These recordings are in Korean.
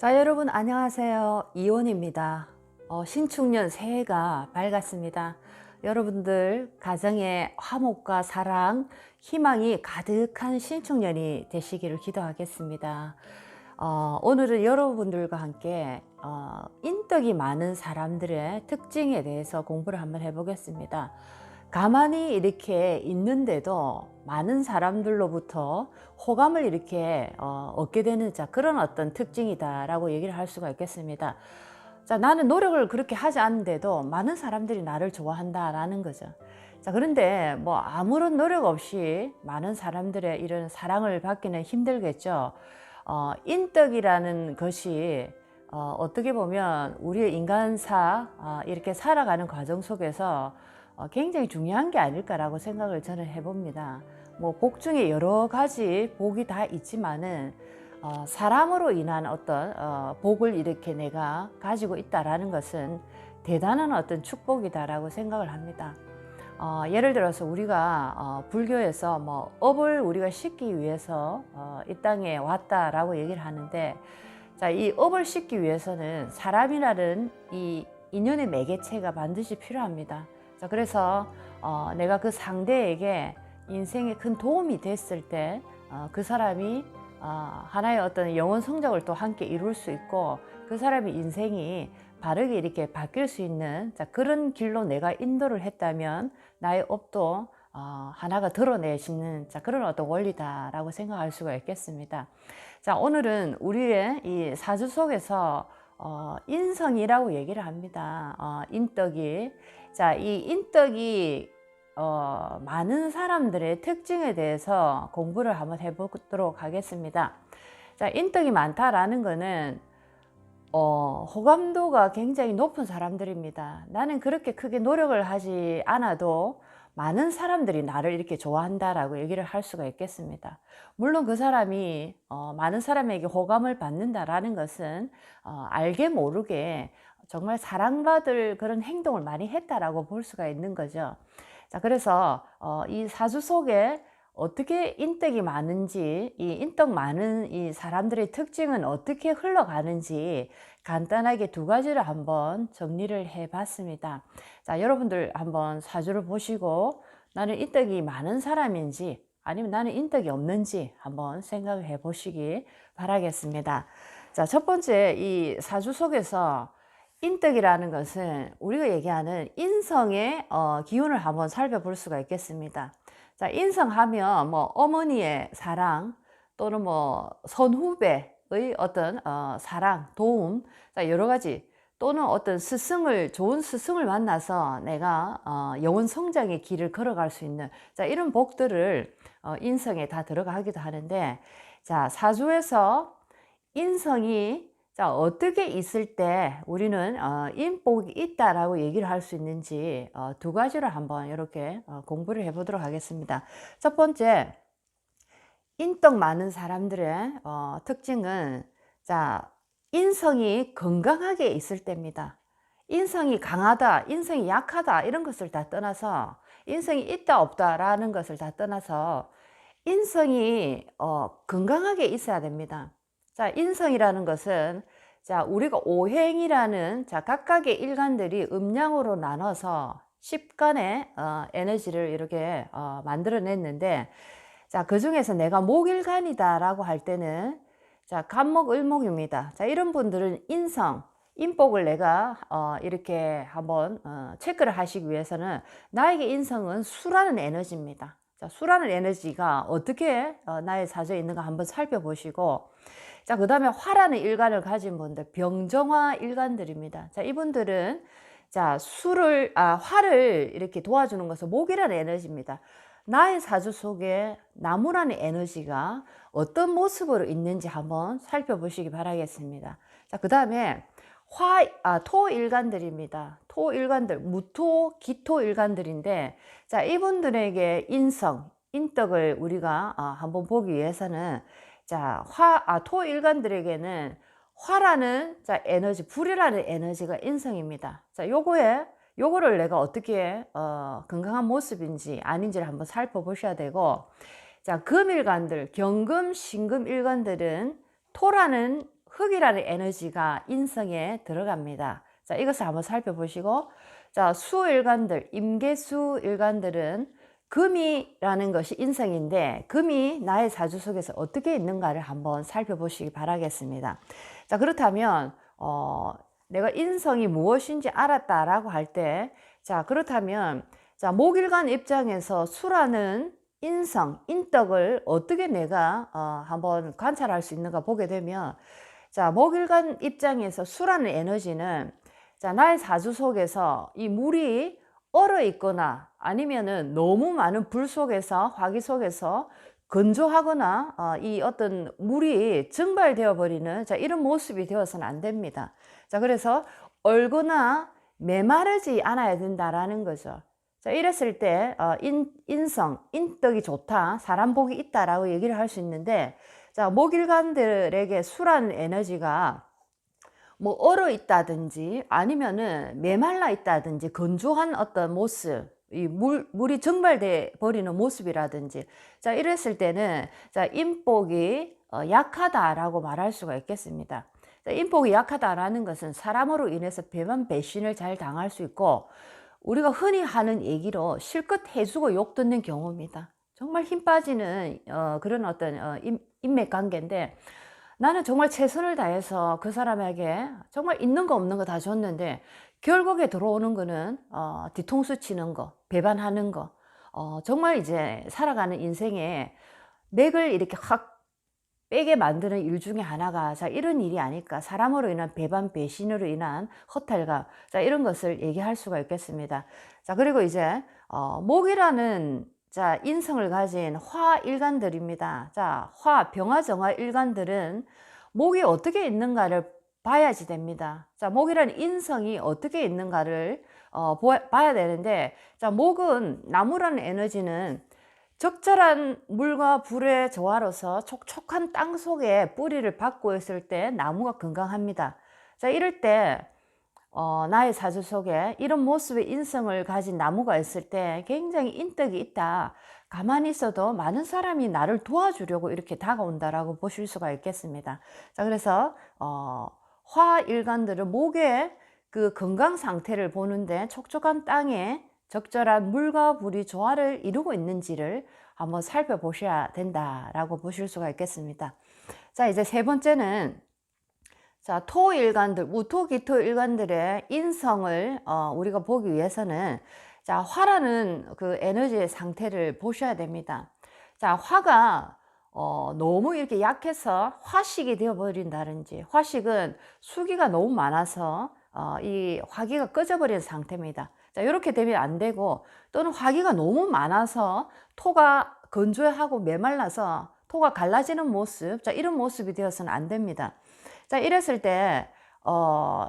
자, 여러분 안녕하세요. 이온입니다. 신축년 새해가 밝았습니다. 여러분들 가정에 화목과 사랑, 희망이 가득한 신축년이 되시기를 기도하겠습니다. 오늘은 여러분들과 함께 인덕이 많은 사람들의 특징에 대해서 공부를 한번 해보겠습니다. 가만히 이렇게 있는데도 많은 사람들로부터 호감을 이렇게 얻게 되는 그런 어떤 특징이다라고 얘기를 할 수가 있겠습니다. 자, 나는 노력을 그렇게 하지 않는데도 많은 사람들이 나를 좋아한다라는 거죠. 자, 그런데 뭐 아무런 노력 없이 많은 사람들의 이런 사랑을 받기는 힘들겠죠. 인덕이라는 것이 어떻게 보면 우리의 인간사 이렇게 살아가는 과정 속에서 굉장히 중요한 게 아닐까라고 생각을 저는 해봅니다. 뭐 복 중에 여러 가지 복이 다 있지만은 사람으로 인한 어떤 복을 이렇게 내가 가지고 있다라는 것은 대단한 어떤 축복이다라고 생각을 합니다. 예를 들어서 우리가 불교에서 뭐 업을 우리가 씻기 위해서 이 땅에 왔다라고 얘기를 하는데, 자, 이 업을 씻기 위해서는 사람이라는 이 인연의 매개체가 반드시 필요합니다. 자, 그래서 내가 그 상대에게 인생에 큰 도움이 됐을 때 그 사람이 하나의 어떤 영혼 성장을 또 함께 이룰 수 있고, 그 사람의 인생이 바르게 이렇게 바뀔 수 있는 그런 길로 내가 인도를 했다면 나의 업도 하나가 드러내시는 그런 어떤 원리다라고 생각할 수가 있겠습니다. 자, 오늘은 우리의 이 사주 속에서 인성이라고 얘기를 합니다. 인덕이. 자, 이 인덕이 많은 사람들의 특징에 대해서 공부를 한번 해보도록 하겠습니다. 자, 인덕이 많다라는 거는 호감도가 굉장히 높은 사람들입니다. 나는 그렇게 크게 노력을 하지 않아도 많은 사람들이 나를 이렇게 좋아한다라고 얘기를 할 수가 있겠습니다. 물론 그 사람이 많은 사람에게 호감을 받는다라는 것은 알게 모르게 정말 사랑받을 그런 행동을 많이 했다라고 볼 수가 있는 거죠. 자, 그래서 이 사주 속에 어떻게 인덕이 많은지, 이 인덕 많은 이 사람들의 특징은 어떻게 흘러가는지 간단하게 두 가지를 한번 정리를 해 봤습니다. 자, 여러분들 한번 사주를 보시고 나는 인덕이 많은 사람인지 아니면 나는 인덕이 없는지 한번 생각을 해 보시기 바라겠습니다. 자, 첫 번째, 이 사주 속에서 인덕이라는 것은 우리가 얘기하는 인성의 기운을 한번 살펴볼 수가 있겠습니다. 자, 인성하면 뭐 어머니의 사랑 또는 뭐 선후배의 어떤 사랑, 도움, 자, 여러 가지, 또는 어떤 좋은 스승을 만나서 내가 영혼 성장의 길을 걸어갈 수 있는 이런 복들을 인성에 다 들어가기도 하는데, 자, 사주에서 인성이 어떻게 있을 때 우리는 인복이 있다라고 얘기를 할 수 있는지 두 가지를 한번 이렇게 공부를 해보도록 하겠습니다. 첫 번째, 인덕 많은 사람들의 특징은, 자, 인성이 건강하게 있을 때입니다. 인성이 강하다, 인성이 약하다 이런 것을 다 떠나서, 인성이 있다 없다라는 것을 다 떠나서 인성이 건강하게 있어야 됩니다. 자, 인성이라는 것은, 자, 우리가 오행이라는 각각의 일간들이 음양으로 나눠서 10간의 에너지를 이렇게 만들어냈는데, 자, 그 중에서 내가 목일간이다라고 할 때는, 자, 간목을목입니다. 자, 이런 분들은 인복을 내가 이렇게 한번 체크를 하시기 위해서는, 나에게 인성은 수라는 에너지입니다. 자, 수라는 에너지가 어떻게 나의 사주에 있는가 한번 살펴보시고, 자, 그 다음에 화라는 일간을 가진 분들, 병정화 일간들입니다. 자, 이분들은 자, 화를 이렇게 도와주는 것은 목이라는 에너지입니다. 나의 사주 속에 나무라는 에너지가 어떤 모습으로 있는지 한번 살펴보시기 바라겠습니다. 자, 그 다음에 토 일간들입니다. 토 일간들, 무토, 기토 일간들인데, 자, 이분들에게 인덕을 우리가 한번 보기 위해서는, 자, 토 일간들에게는 화라는 에너지, 불이라는 에너지가 인성입니다. 자, 요거를 내가 어떻게 건강한 모습인지 아닌지를 한번 살펴보셔야 되고, 자, 금일간들, 경금, 신금 일간들은 토라는 흙이라는 에너지가 인성에 들어갑니다. 자, 이것을 한번 살펴보시고, 자, 수일간들, 임계수 일간들은 금이라는 것이 인성인데, 금이 나의 사주 속에서 어떻게 있는가를 한번 살펴보시기 바라겠습니다. 자, 그렇다면 내가 인성이 무엇인지 알았다라고 할 때, 자, 그렇다면 자, 목일간 입장에서 수라는 인성, 인덕을 어떻게 내가 한번 관찰할 수 있는가 보게 되면, 자, 목일간 입장에서 수라는 에너지는, 자, 나의 사주 속에서 이 물이 얼어 있거나 아니면은 너무 많은 불 속에서, 화기 속에서 건조하거나 이 어떤 물이 증발되어 버리는, 자, 이런 모습이 되어서는 안 됩니다. 자, 그래서 얼거나 메마르지 않아야 된다라는 거죠. 자, 이랬을 때 인성, 인덕이 좋다, 사람 복이 있다라고 얘기를 할 수 있는데, 자, 목일간들에게 수라는 에너지가 뭐 얼어 있다든지 아니면은 메말라 있다든지 건조한 어떤 모습, 이 물이 증발돼 버리는 모습이라든지, 자, 이랬을 때는 자, 인복이 약하다라고 말할 수가 있겠습니다. 자, 인복이 약하다라는 것은 사람으로 인해서 배만 배신을 잘 당할 수 있고, 우리가 흔히 하는 얘기로 실컷 해주고 욕 듣는 경우입니다. 정말 힘 빠지는 그런 어떤 인맥 관계인데, 나는 정말 최선을 다해서 그 사람에게 정말 있는 거 없는 거 다 줬는데, 결국에 들어오는 거는 뒤통수 치는 거, 배반하는 거, 정말 이제 살아가는 인생에 맥을 이렇게 확 빼게 만드는 일 중에 하나가, 자, 이런 일이 아닐까. 사람으로 인한 배반, 배신으로 인한 허탈감, 자, 이런 것을 얘기할 수가 있겠습니다. 자, 그리고 이제 목이라는, 자, 인성을 가진 화일간들입니다. 자, 병화정화 일간들은 목이 어떻게 있는가를 봐야지 됩니다. 자, 목이라는 인성이 어떻게 있는가를 봐야 되는데, 자, 목은, 나무라는 에너지는 적절한 물과 불의 조화로서 촉촉한 땅 속에 뿌리를 박고 있을 때 나무가 건강합니다. 자, 이럴 때 나의 사주 속에 이런 모습의 인성을 가진 나무가 있을 때 굉장히 인덕이 있다. 가만히 있어도 많은 사람이 나를 도와주려고 이렇게 다가온다라고 보실 수가 있겠습니다. 자, 그래서 화일간들은 목의 그 건강 상태를 보는데 촉촉한 땅에 적절한 물과 불이 조화를 이루고 있는지를 한번 살펴보셔야 된다라고 보실 수가 있겠습니다. 자, 이제 세 번째는, 자, 토일간들, 무토기토 일간들의 인성을 우리가 보기 위해서는, 자, 화라는 그 에너지의 상태를 보셔야 됩니다. 자, 화가 너무 이렇게 약해서 화식이 되어버린다든지, 화식은 수기가 너무 많아서 이 화기가 꺼져버리는 상태입니다. 자, 이렇게 되면 안 되고, 또는 화기가 너무 많아서 토가 건조하고 메말라서 토가 갈라지는 모습, 자, 이런 모습이 되어서는 안 됩니다. 자, 이랬을 때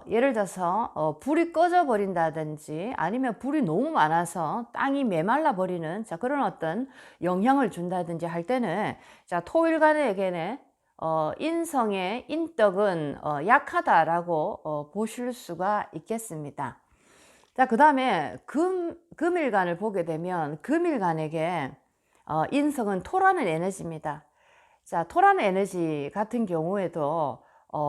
예를 들어서 불이 꺼져 버린다든지 아니면 불이 너무 많아서 땅이 메말라 버리는, 자, 그런 어떤 영향을 준다든지 할 때는, 자, 토일간에게는 인성의 인덕은 약하다라고 보실 수가 있겠습니다. 자, 그 다음에 금일간을 보게 되면 금일간에게 인성은 토라는 에너지입니다. 자, 토라는 에너지 같은 경우에도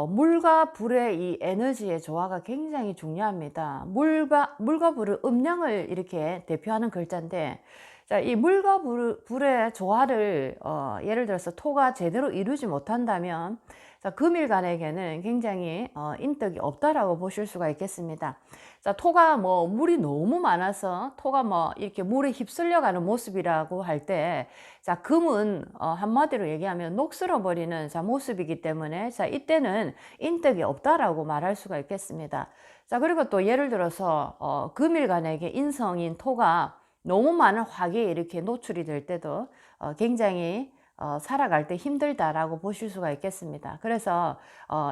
물과 불의 이 에너지의 조화가 굉장히 중요합니다. 물과 불의 음량을 이렇게 대표하는 글자인데, 자, 이 물과 불의 조화를 예를 들어서 토가 제대로 이루지 못한다면, 자, 금일간에게는 굉장히 인덕이 없다라고 보실 수가 있겠습니다. 자, 토가 뭐 물이 너무 많아서 토가 뭐 이렇게 물에 휩쓸려 가는 모습이라고 할 때, 자, 금은 한마디로 얘기하면 녹슬어 버리는, 자, 모습이기 때문에, 자, 이때는 인덕이 없다라고 말할 수가 있겠습니다. 자, 그리고 또 예를 들어서 금일간에게 인성인 토가 너무 많은 화기에 이렇게 노출이 될 때도 굉장히 살아갈 때 힘들다라고 보실 수가 있겠습니다. 그래서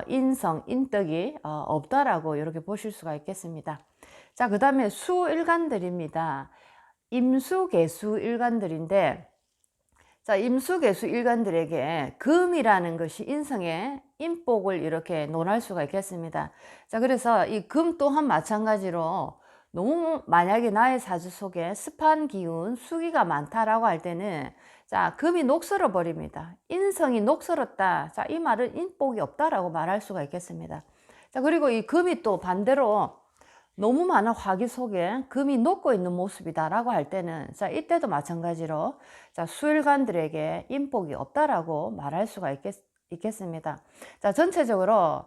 인성, 인덕이 없다라고 이렇게 보실 수가 있겠습니다. 자, 그 다음에 수일간들입니다. 임수, 개수 일간들인데, 자, 임수, 개수 일간들에게 금이라는 것이 인성의 인복을 이렇게 논할 수가 있겠습니다. 자, 그래서 이 금 또한 마찬가지로 너무 만약에 나의 사주 속에 습한 기운, 수기가 많다라고 할 때는, 자, 금이 녹슬어 버립니다. 인성이 녹슬었다. 자, 이 말은 인복이 없다라고 말할 수가 있겠습니다. 자, 그리고 이 금이 또 반대로 너무 많은 화기 속에 금이 녹고 있는 모습이다라고 할 때는, 자, 이때도 마찬가지로, 자, 수일관들에게 인복이 없다라고 말할 수가 있겠습니다. 자, 전체적으로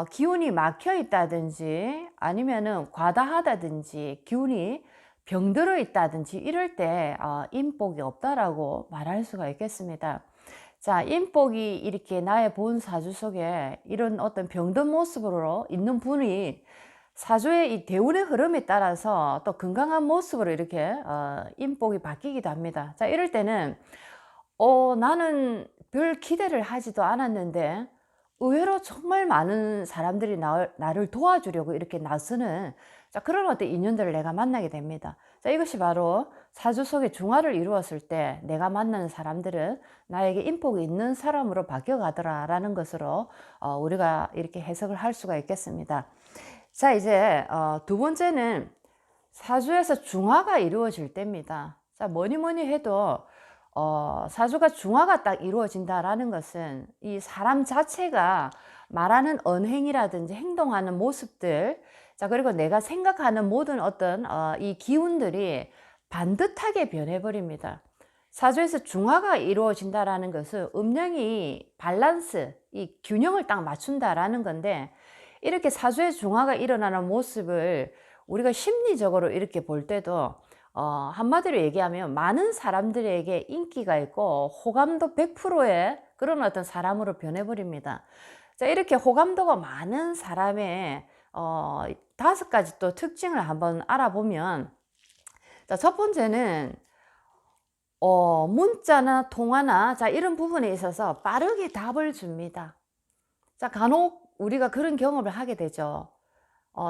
기운이 막혀 있다든지 아니면은 과다하다든지 기운이 병들어 있다든지 이럴 때 인복이 없다라고 말할 수가 있겠습니다. 자, 인복이 이렇게 나의 본 사주 속에 이런 어떤 병든 모습으로 있는 분이 사주의 이 대운의 흐름에 따라서 또 건강한 모습으로 이렇게 인복이 바뀌기도 합니다. 자, 이럴 때는 나는 별 기대를 하지도 않았는데 의외로 정말 많은 사람들이 나를 도와주려고 이렇게 나서는, 자, 그런 어떤 인연들을 내가 만나게 됩니다. 자, 이것이 바로 사주 속에 중화를 이루었을 때 내가 만나는 사람들은 나에게 인복이 있는 사람으로 바뀌어 가더라라는 것으로 우리가 이렇게 해석을 할 수가 있겠습니다. 자, 이제 두 번째는 사주에서 중화가 이루어질 때입니다. 자, 뭐니 뭐니 해도 사주가 중화가 딱 이루어진다라는 것은 이 사람 자체가 말하는 언행이라든지 행동하는 모습들, 자, 그리고 내가 생각하는 모든 어떤 이 기운들이 반듯하게 변해버립니다. 사주에서 중화가 이루어진다라는 것은 음양이 밸런스, 이 균형을 딱 맞춘다라는 건데, 이렇게 사주의 중화가 일어나는 모습을 우리가 심리적으로 이렇게 볼 때도 한마디로 얘기하면 많은 사람들에게 인기가 있고 호감도 100%의 그런 어떤 사람으로 변해버립니다. 자, 이렇게 호감도가 많은 사람의 5가지 또 특징을 한번 알아보면, 자, 첫 번째는 문자나 통화나, 자, 이런 부분에 있어서 빠르게 답을 줍니다. 자, 간혹 우리가 그런 경험을 하게 되죠.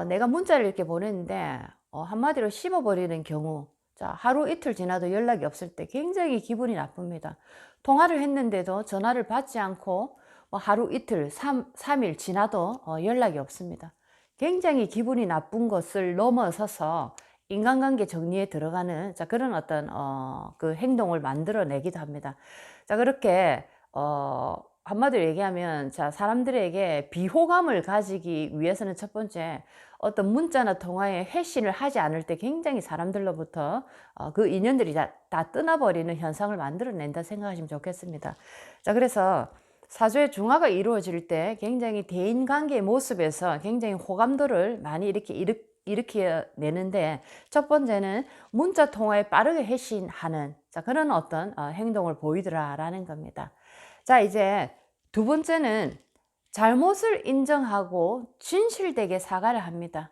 내가 문자를 이렇게 보냈는데 한마디로 씹어버리는 경우, 자, 하루 이틀 지나도 연락이 없을 때 굉장히 기분이 나쁩니다. 통화를 했는데도 전화를 받지 않고 뭐 하루 이틀, 3일 지나도 연락이 없습니다. 굉장히 기분이 나쁜 것을 넘어서서 인간관계 정리에 들어가는, 자, 그런 어떤 그 행동을 만들어내기도 합니다. 자, 그렇게 한마디로 얘기하면, 자, 사람들에게 비호감을 가지기 위해서는 첫 번째, 어떤 문자나 통화에 회신을 하지 않을 때 굉장히 사람들로부터 그 인연들이 다 떠나버리는 현상을 만들어낸다 생각하시면 좋겠습니다. 자, 그래서 사주의 중화가 이루어질 때 굉장히 대인관계의 모습에서 굉장히 호감도를 많이 이렇게 일으켜내는데, 첫 번째는 문자 통화에 빠르게 회신하는, 자, 그런 어떤 행동을 보이더라라는 겁니다. 자, 이제 두 번째는 잘못을 인정하고 진실되게 사과를 합니다.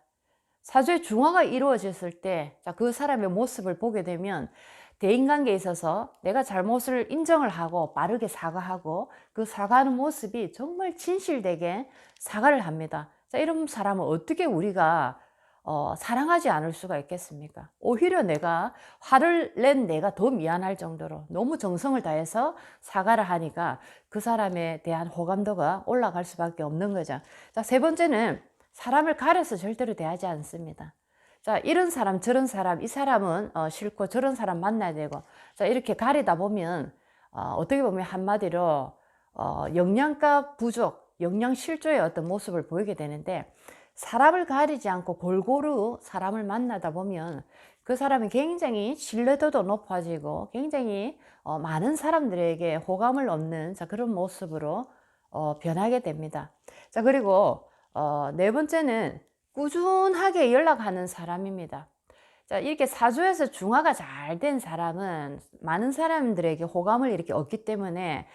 사주의 중화가 이루어졌을 때, 자, 그 사람의 모습을 보게 되면 대인관계에 있어서 내가 잘못을 인정을 하고 빠르게 사과하고 그 사과하는 모습이 정말 진실되게 사과를 합니다. 자, 이런 사람은 어떻게 우리가 사랑하지 않을 수가 있겠습니까? 오히려 내가 화를 낸 내가 더 미안할 정도로 너무 정성을 다해서 사과를 하니까 그 사람에 대한 호감도가 올라갈 수밖에 없는 거죠. 자, 세 번째는 사람을 가려서 절대로 대하지 않습니다. 자, 이런 사람 저런 사람, 이 사람은 싫고 저런 사람 만나야 되고, 자, 이렇게 가리다 보면 어떻게 보면 한마디로 영양가 부족, 영양 실조의 어떤 모습을 보이게 되는데, 사람을 가리지 않고 골고루 사람을 만나다 보면 그 사람이 굉장히 신뢰도도 높아지고 굉장히 많은 사람들에게 호감을 얻는, 자, 그런 모습으로 변하게 됩니다. 자, 그리고 네 번째는 꾸준하게 연락하는 사람입니다. 자, 이렇게 사주에서 중화가 잘 된 사람은 많은 사람들에게 호감을 이렇게 얻기 때문에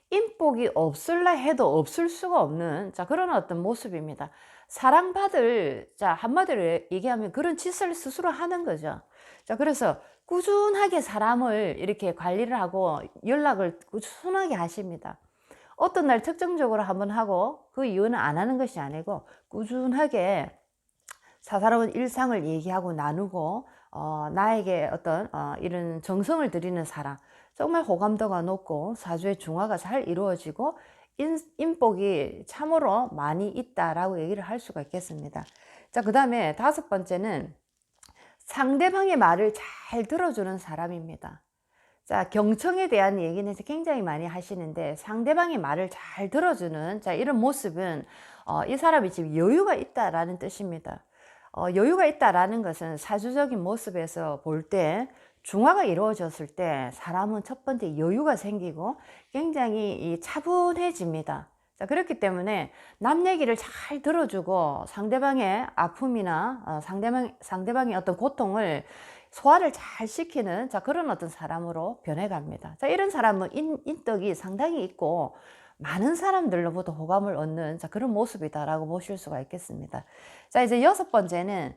인복이 없을라 해도 없을 수가 없는, 자, 그런 어떤 모습입니다. 사랑받을, 자, 한마디로 얘기하면 그런 짓을 스스로 하는 거죠. 자, 그래서 꾸준하게 사람을 이렇게 관리를 하고 연락을 꾸준하게 하십니다. 어떤 날 특정적으로 한번 하고 그 이유는 안 하는 것이 아니고 꾸준하게 사사로운 일상을 얘기하고 나누고 나에게 어떤 이런 정성을 들이는 사람, 정말 호감도가 높고 사주의 중화가 잘 이루어지고 인복이 참으로 많이 있다라고 얘기를 할 수가 있겠습니다. 자, 그 다음에 다섯 번째는 상대방의 말을 잘 들어주는 사람입니다. 자, 경청에 대한 얘기는 이제 굉장히 많이 하시는데 상대방의 말을 잘 들어주는 자, 이런 모습은 이 사람이 지금 여유가 있다라는 뜻입니다. 여유가 있다라는 것은 사주적인 모습에서 볼 때 중화가 이루어졌을 때 사람은 첫 번째 여유가 생기고 굉장히 차분해집니다. 자, 그렇기 때문에 남 얘기를 잘 들어주고 상대방의 아픔이나 상대방의 어떤 고통을 소화를 잘 시키는 자, 그런 어떤 사람으로 변해갑니다. 자, 이런 사람은 인덕이 상당히 있고 많은 사람들로부터 호감을 얻는 자, 그런 모습이다라고 보실 수가 있겠습니다. 자, 이제 여섯 번째는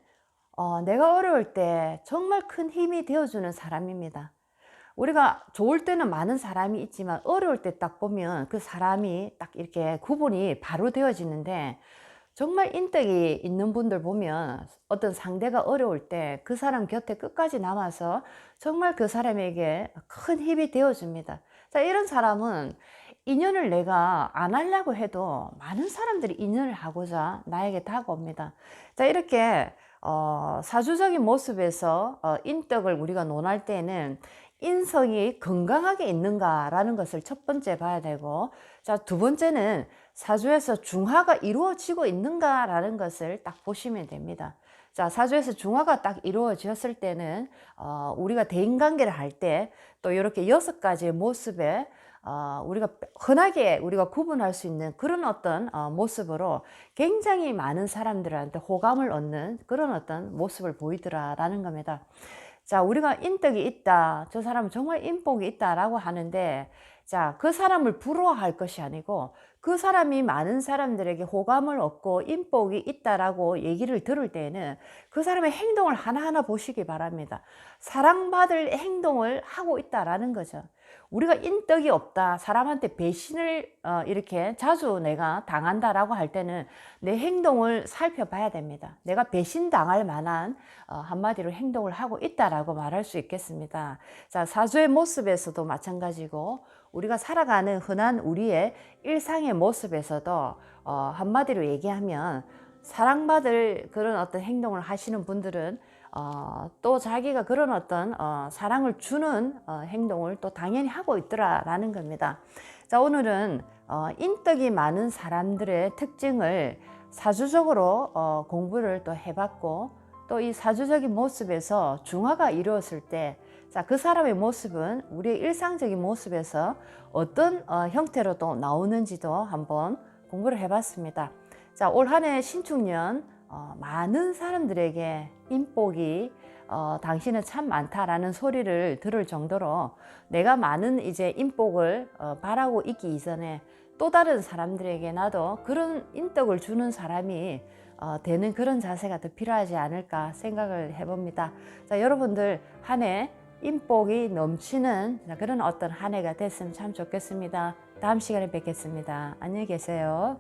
내가 어려울 때 정말 큰 힘이 되어주는 사람입니다. 우리가 좋을 때는 많은 사람이 있지만 어려울 때 딱 보면 그 사람이 딱 이렇게 구분이 바로 되어지는데 정말 인덕이 있는 분들 보면 어떤 상대가 어려울 때 그 사람 곁에 끝까지 남아서 정말 그 사람에게 큰 힘이 되어줍니다. 자, 이런 사람은 인연을 내가 안 하려고 해도 많은 사람들이 인연을 하고자 나에게 다가옵니다. 자, 이렇게 사주적인 모습에서 인덕을 우리가 논할 때는 인성이 건강하게 있는가라는 것을 첫 번째 봐야 되고, 자, 두 번째는 사주에서 중화가 이루어지고 있는가라는 것을 딱 보시면 됩니다. 자, 사주에서 중화가 딱 이루어졌을 때는 우리가 대인관계를 할 때 또 이렇게 여섯 가지의 모습에 우리가 흔하게 우리가 구분할 수 있는 그런 어떤 모습으로 굉장히 많은 사람들한테 호감을 얻는 그런 어떤 모습을 보이더라라는 겁니다. 자, 우리가 인덕이 있다, 저 사람은 정말 인복이 있다라고 하는데, 자, 그 사람을 부러워할 것이 아니고 그 사람이 많은 사람들에게 호감을 얻고 인복이 있다라고 얘기를 들을 때에는 그 사람의 행동을 하나하나 보시기 바랍니다. 사랑받을 행동을 하고 있다라는 거죠. 우리가 인덕이 없다, 사람한테 배신을 이렇게 자주 내가 당한다라고 할 때는 내 행동을 살펴봐야 됩니다. 내가 배신당할 만한 한마디로 행동을 하고 있다라고 말할 수 있겠습니다. 자, 사주의 모습에서도 마찬가지고 우리가 살아가는 흔한 우리의 일상의 모습에서도 한마디로 얘기하면 사랑받을 그런 어떤 행동을 하시는 분들은 또 자기가 그런 어떤 사랑을 주는 행동을 또 당연히 하고 있더라라는 겁니다. 자, 오늘은 인덕이 많은 사람들의 특징을 사주적으로 공부를 또 해봤고, 또 이 사주적인 모습에서 중화가 이루어졌을 때, 자, 그 사람의 모습은 우리의 일상적인 모습에서 어떤 형태로 또 나오는지도 한번 공부를 해봤습니다. 자, 올 한 해 신축년 많은 사람들에게 인복이 당신은 참 많다라는 소리를 들을 정도로 내가 많은 이제 인복을 바라고 있기 이전에 또 다른 사람들에게 나도 그런 인덕을 주는 사람이 되는 그런 자세가 더 필요하지 않을까 생각을 해봅니다. 자, 여러분들 한 해 인복이 넘치는 그런 어떤 한 해가 됐으면 참 좋겠습니다. 다음 시간에 뵙겠습니다. 안녕히 계세요.